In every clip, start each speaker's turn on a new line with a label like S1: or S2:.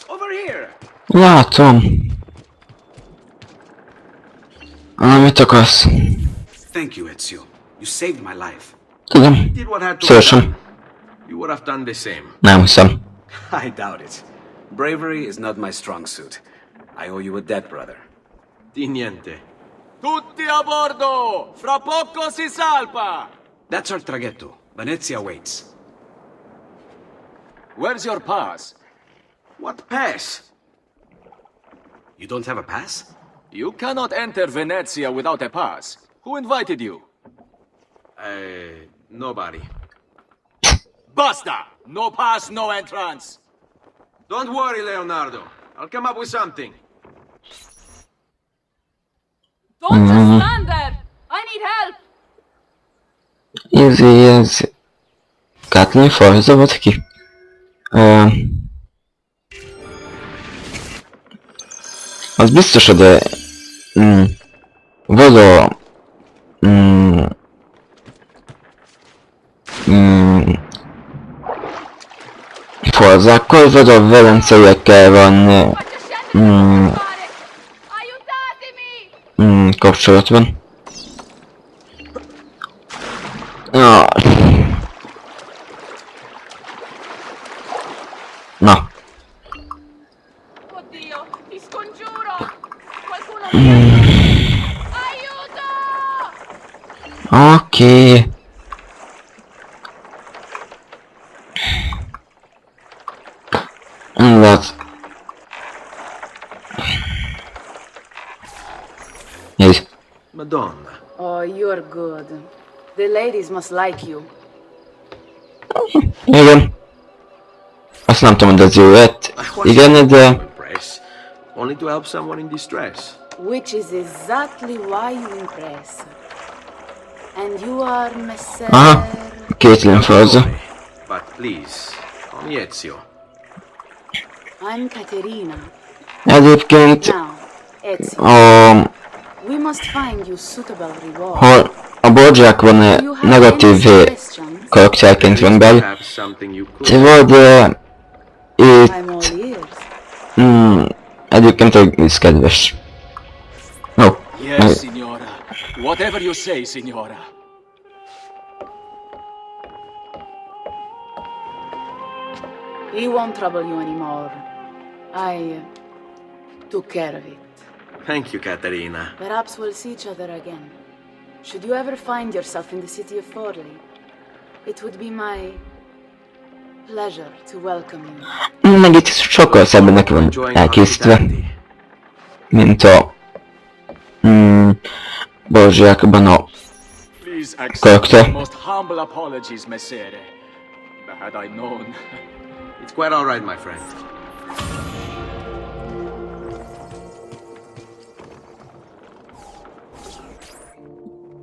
S1: Over here.
S2: Látom. Mit akarsz?
S1: Thank you, Ezio. You saved my life.
S2: Tudom.
S1: Did what had to be
S2: Szívesen.
S1: done. You would have done the same.
S2: Nem hiszem.
S1: I doubt it. Bravery is not my strong suit. I owe you a debt, brother. Di niente.
S3: Tutti a bordo! Fra poco si salpa!
S1: That's our traghetto. Venezia waits.
S3: Where's your pass?
S1: What pass? You don't have a pass?
S3: You cannot enter Venezia without a pass. Who invited you?
S1: Nobody.
S3: Basta! No pass, no entrance!
S1: Don't worry, Leonardo. I'll come up with something.
S4: Don't just stand there! I need help!
S2: Ez... Katlin fajza volt ki. Az biztos, de... Vagy a... Forzákkal, vagy a velenceiekkel van... kapcsolatban. Na.
S4: Oddio, ti scongiuro! Qualcuno aiuto!
S2: Oké. Lehet. Nézd.
S1: Madonna.
S5: Oh, you're good. The ladies must like you.
S2: Igen. Azt nem tudom, hogy ez jó lett. Igen, de...
S1: Only to help someone in distress.
S5: Which is exactly why you impress. And you are Messer...
S2: Aha. Caitlin fajza.
S1: But please, call me Ezio.
S5: I'm Caterina.
S2: Egyébként...
S5: Now, Ezio. We must find you suitable reward.
S2: Ha a Bojack van negatív karakterként van belül, vagy itt... Egyébként egy kedves. No.
S3: Yes, signora. Whatever you say, signora.
S5: He won't trouble you anymore. I took care of it.
S1: Thank you, Caterina.
S5: Perhaps we'll see each other again. Should you ever find yourself in the city of Forli, it would be my pleasure to welcome you.
S2: Meg itt sokkal szebbnek van elkészítve, mint a Bojackban a karakter.
S3: Most humble apologies, Messere. Had I known.
S1: It's quite all right, my friend.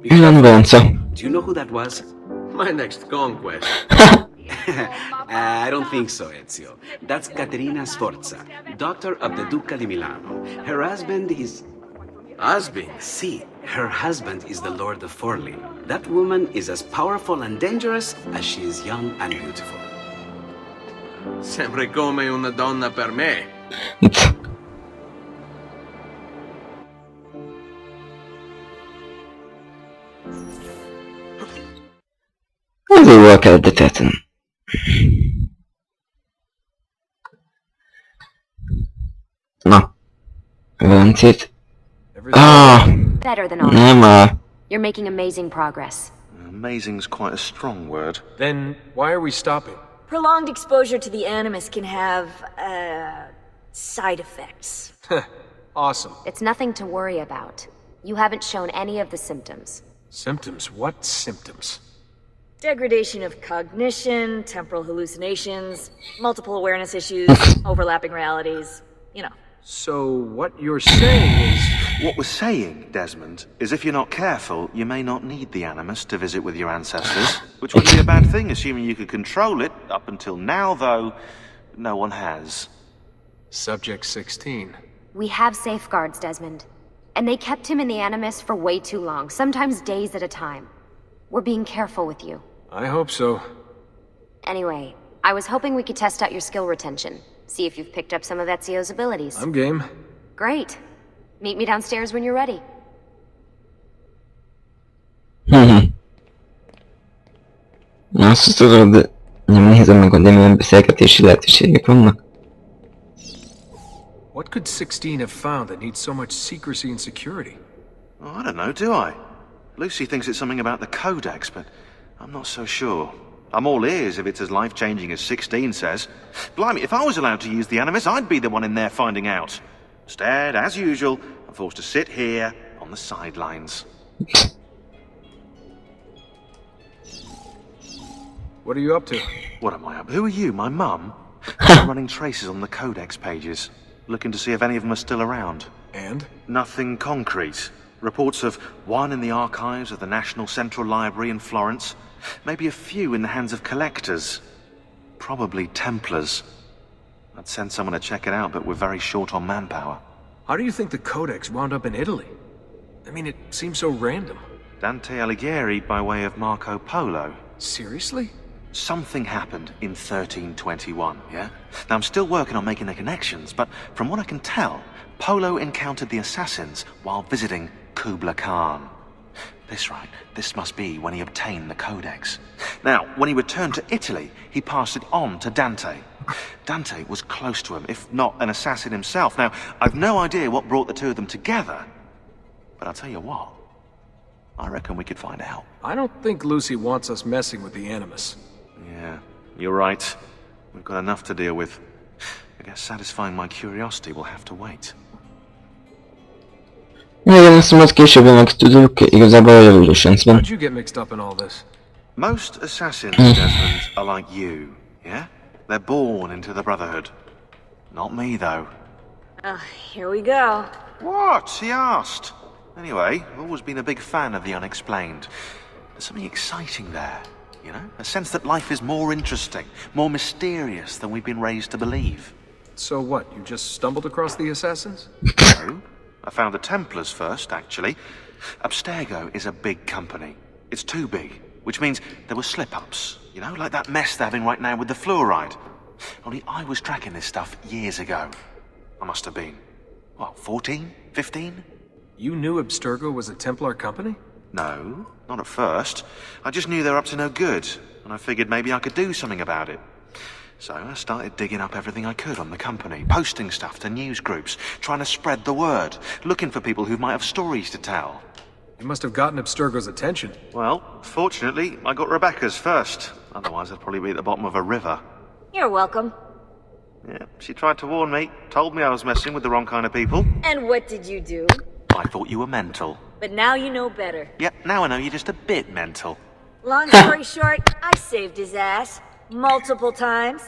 S2: Do
S1: you know who that was? My next conquest. I don't think so, Ezio. That's Caterina Sforza, daughter of the Duca di Milano. Her husband is... Husband? See, her husband is the Lord of Forli. That woman is as powerful and dangerous as she is young and beautiful. Sempre come una donna per me.
S2: Azért jól kellett beteltenem. Na. Velencét.
S6: Better than
S2: nem
S6: You're making amazing progress.
S7: Amazing's quite a strong word.
S3: Then why are we stopping?
S8: Prolonged exposure to the Animus can have, side effects.
S3: Awesome.
S6: It's nothing to worry about. You haven't shown any of the symptoms.
S3: Symptoms? What symptoms?
S8: Degradation of cognition, temporal hallucinations, multiple awareness issues, overlapping realities, you know.
S3: So what you're saying is...
S7: What we're saying, Desmond, is if you're not careful, you may not need the Animus to visit with your ancestors, which wouldn't be a bad thing, assuming you could control it. Up until now, though, no one has.
S3: Subject 16.
S6: We have safeguards, Desmond. And they kept him in the Animus for way too long, sometimes days at a time. We're being careful with you.
S3: I hope so.
S6: Anyway, I was hoping we could test out your skill retention. See if you've picked up some of Ezio's abilities.
S3: I'm game.
S6: Great. Meet me downstairs when you're ready.
S2: Azt tudod, nem nézem meg, hogy nem beszélgetési lehetőségek vannak.
S3: What could 16 have found that needs so much secrecy and security?
S7: Oh, I don't know, do I? Lucy thinks it's something about the Codex, but I'm not so sure. I'm all ears if it's as life-changing as 16 says. Blimey, if I was allowed to use the Animus, I'd be the one in there finding out. Instead, as usual, I'm forced to sit here on the sidelines.
S3: What are you up to?
S7: What am I up? Who are you, my mum? I'm running traces on the Codex pages, looking to see if any of them are still around.
S3: And?
S7: Nothing concrete. Reports of one in the archives of the National Central Library in Florence. Maybe a few in the hands of collectors. Probably Templars. I'd send someone to check it out, but we're very short on manpower.
S3: How do you think the Codex wound up in Italy? I mean, it seems so random.
S7: Dante Alighieri by way of Marco Polo.
S3: Seriously?
S7: Something happened in 1321, yeah? Now, I'm still working on making the connections, but from what I can tell, Polo encountered the assassins while visiting Kubla Khan. This must be when he obtained the Codex. Now, when he returned to Italy, he passed it on to Dante. Dante was close to him, if not an assassin himself. Now, I've no idea what brought the two of them together, but I'll tell you what, I reckon we could find out.
S3: I don't think Lucy wants us messing with the Animus.
S7: Yeah, you're right. We've got enough to deal with. I guess satisfying my curiosity will have to wait.
S2: Igen, ezt majd később megtudjuk, igazából a Revolutionsban.
S3: How'd you get mixed up in all this?
S7: Most assassins, Desmond, are like you, yeah? They're born into the Brotherhood. Not me, though.
S8: Here we go.
S7: What? He asked. Anyway, I've always been a big fan of the unexplained. There's something exciting there, you know? A sense that life is more interesting, more mysterious than we've been raised to believe.
S3: So what, you just stumbled across the assassins?
S7: No. I found the Templars first, actually. Abstergo is a big company. It's too big, which means there were slip-ups, you know, like that mess they're having right now with the fluoride. Only I was tracking this stuff years ago. I must have been, what, 14? 15?
S3: You knew Abstergo was a Templar company?
S7: No, not at first. I just knew they were up to no good, and I figured maybe I could do something about it. So I started digging up everything I could on the company, posting stuff to news groups, trying to spread the word, looking for people who might have stories to tell.
S3: You must have gotten Abstergo's attention.
S7: Well, fortunately, I got Rebecca's first. Otherwise, I'd probably be at the bottom of a river.
S8: You're welcome.
S7: Yeah, she tried to warn me, told me I was messing with the wrong kind of people.
S8: And what did you do?
S7: I thought you were mental.
S8: But now you know better.
S7: Yep, now I know you're just a bit mental.
S8: Long story short, I saved his ass. Multiple times.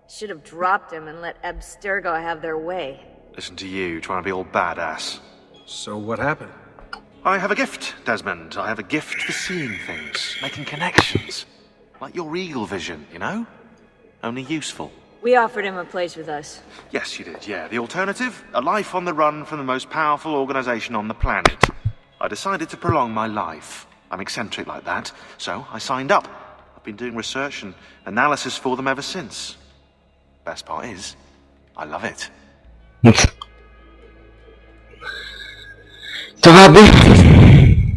S8: Should have dropped him and let Abstergo have their way.
S7: Listen to you, trying to be all badass.
S3: So what happened?
S7: I have a gift, Desmond. I have a gift for seeing things, making connections. Like your eagle vision, you know? Only useful.
S8: We offered him a place with us.
S7: Yes, you did, yeah. The alternative? A life on the run from the most powerful organization on the planet. I decided to prolong my life. I'm eccentric like that, so I signed up. I've been doing research and analysis for them ever since. Best part is, I love it.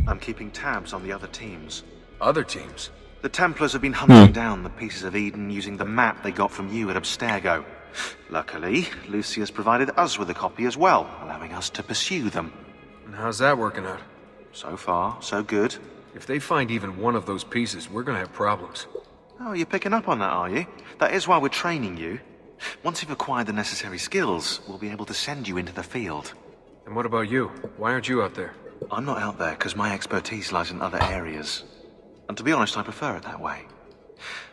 S7: I'm keeping tabs on the other teams.
S3: Other teams?
S7: The Templars have been hunting down the pieces of Eden using the map they got from you at Abstergo. Luckily, Lucy has provided us with a copy as well, allowing us to pursue them.
S3: And how's that working out?
S7: So far, so good.
S3: If they find even one of those pieces, we're gonna have problems.
S7: Oh, you're picking up on that, are you? That is why we're training you. Once you've acquired the necessary skills, we'll be able to send you into the field.
S3: And what about you? Why aren't you out there?
S7: I'm not out there because my expertise lies in other areas. And to be honest, I prefer it that way.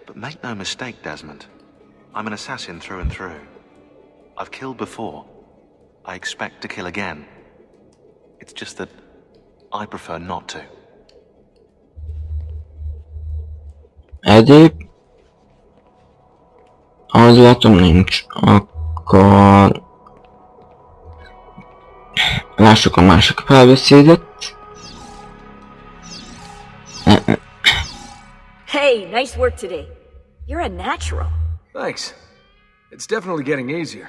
S7: But make no mistake, Desmond. I'm an assassin through and through. I've killed before. I expect to kill again. It's just that I prefer not to.
S2: Egyéb azlatom nincs, akkor lássuk a másik felbeszédet.
S8: Hey, nice work today. You're a natural.
S3: Thanks.
S9: It's definitely getting easier.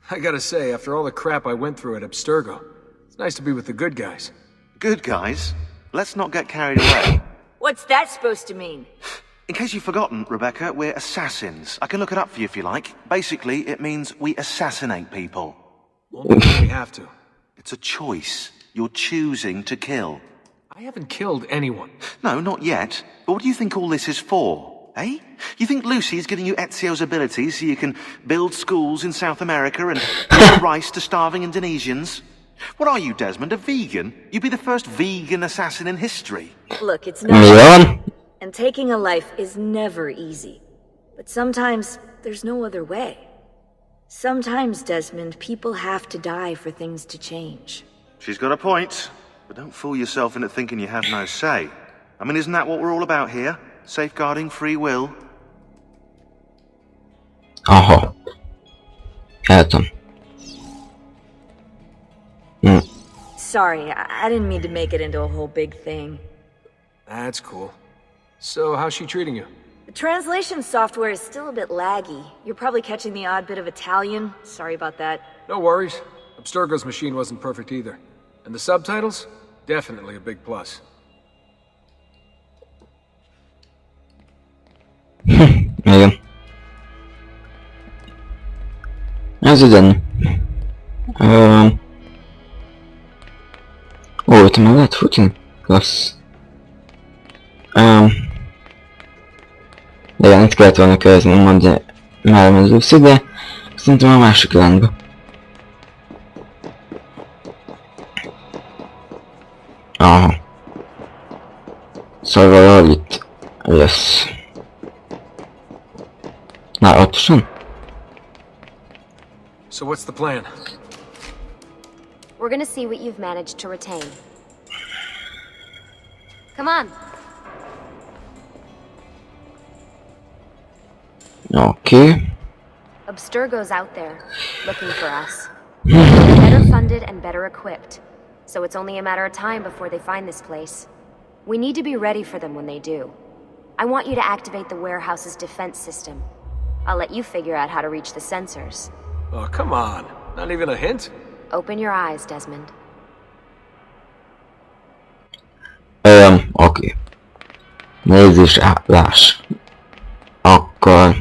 S9: I gotta say, after all the crap I went through at Abstergo, it's nice to be with the good guys.
S7: Good guys. Let's not get carried away.
S8: What's that supposed to mean?
S7: In case you've forgotten, Rebecca, we're assassins. I can look it up for you if you like. Basically, it means we assassinate people.
S9: Only when we have to.
S7: It's a choice. You're choosing to kill.
S9: I haven't killed anyone.
S7: No, not yet. But what do you think all this is for? Eh? You think Lucy's giving you Ezio's abilities so you can build schools in South America and give rice to starving Indonesians? What are you, Desmond, a vegan? You'd be the first vegan assassin in history.
S8: Look, it's not...
S2: Milyon.
S8: And taking a life is never easy. But sometimes there's no other way. Sometimes, Desmond, people have to die for things to change.
S7: She's got a point. But don't fool yourself into thinking you have no say. I mean, isn't that what we're all about here? Safeguarding free will?
S2: Aha. Értem.
S8: Sorry, I didn't mean to make it into a whole big thing.
S9: That's cool. So, how's she treating you?
S8: The translation software is still a bit laggy. You're probably catching the odd bit of Italian. Sorry about that.
S9: No worries. Abstergo's machine wasn't perfect either. And the subtitles? Definitely a big plus.
S2: Igen. Ez igen. Ó, itt már lehet futni? Klassz. Igen, itt kellett volna kövezni, mondja már az Lucy, de szerintem a másik irányba. Aha. Szóval valahol itt lesz. Na, ott sem?
S9: So what's the plan?
S6: We're gonna see what you've managed to retain. Come on.
S2: Okay.
S6: Abstergo's out there, looking for us. They're better funded and better equipped, so it's only a matter of time before they find this place. We need to be ready for them when they do. I want you to activate the warehouse's defense system. I'll let you figure out how to reach the sensors.
S9: Oh, come on. Not even a hint?
S6: Open your eyes, Desmond.
S2: Oké. Nézz és láss. Akkor...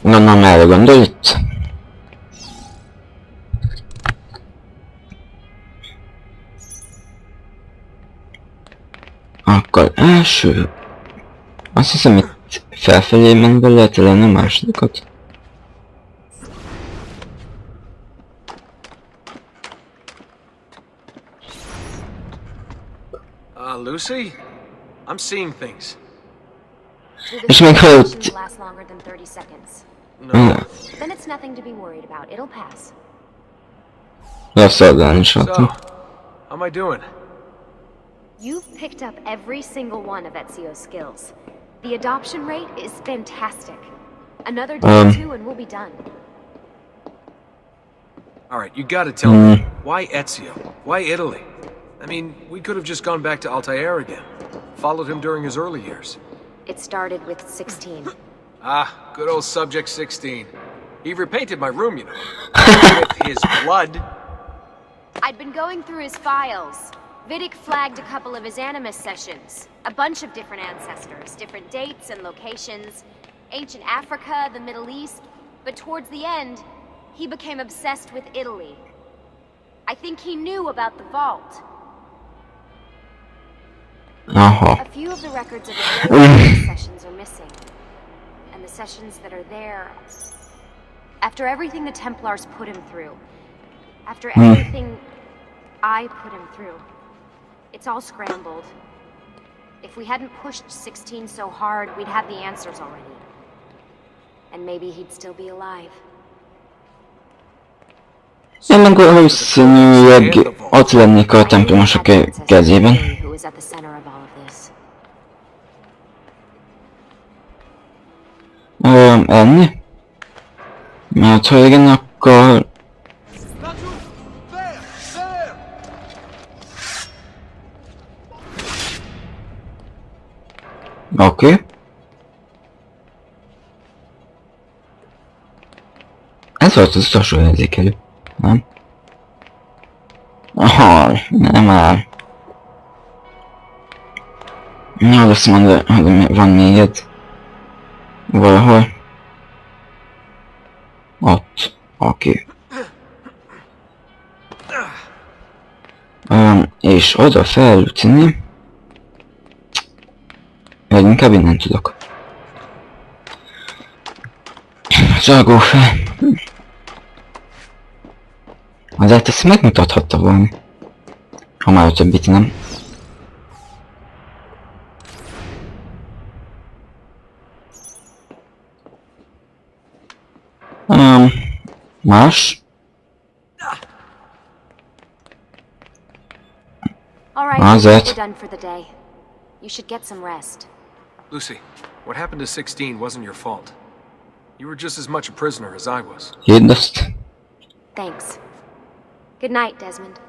S2: Gondolom erre gondolj itt? Akkor első... Azt hiszem itt felfelé menve lehet lenni a másodikat.
S9: Lucy? I'm seeing things.
S2: És még ha ott...
S9: No.
S6: Then it's nothing to be worried about. It'll pass.
S2: Rossz oldalán is
S9: So,
S2: voltam.
S9: how am I doing?
S6: You've picked up every single one of Ezio's skills. The adoption rate is fantastic. Another day or two and we'll be done.
S9: Alright, you gotta tell me. Why Ezio? Why Italy? I mean, we could have just gone back to Altair again. Followed him during his early years.
S6: It started with 16.
S9: Ah, good old Subject 16. He repainted my room, you know. With his blood.
S6: I'd been going through his files. Vidic flagged a couple of his Animus sessions. A bunch of different ancestors, different dates and locations. Ancient Africa, the Middle East. But towards the end, he became obsessed with Italy. I think he knew about the vault. A few of the records of his early sessions are missing. And the sessions that are there... After everything the Templars put him through. After everything I put him through. It's all scrambled. If we hadn't pushed 16 so hard, we'd have the answers already. And maybe he'd still be alive.
S2: Én meg valószínűleg ott lennék a templomosok kezében. Enni? Mert ha igen, akkor... Oké. szólt az utolsó érzékelő, nem? Aha, nem már. Ja, azt mondod, hogy van még egy. Valahol. Ott. Oké. És oda felütni. Vagy inkább innen tudok. Zsargó fel. Azért ezt megmutathatta volna. Ha már a többit nem. Más?
S6: All right,
S2: Azért.
S6: we're done for the day. You should get some rest.
S9: Lucy, what happened to 16 wasn't your fault. You were just as much a prisoner as I was.
S2: Hidd azt.
S6: Thanks. Good night, Desmond.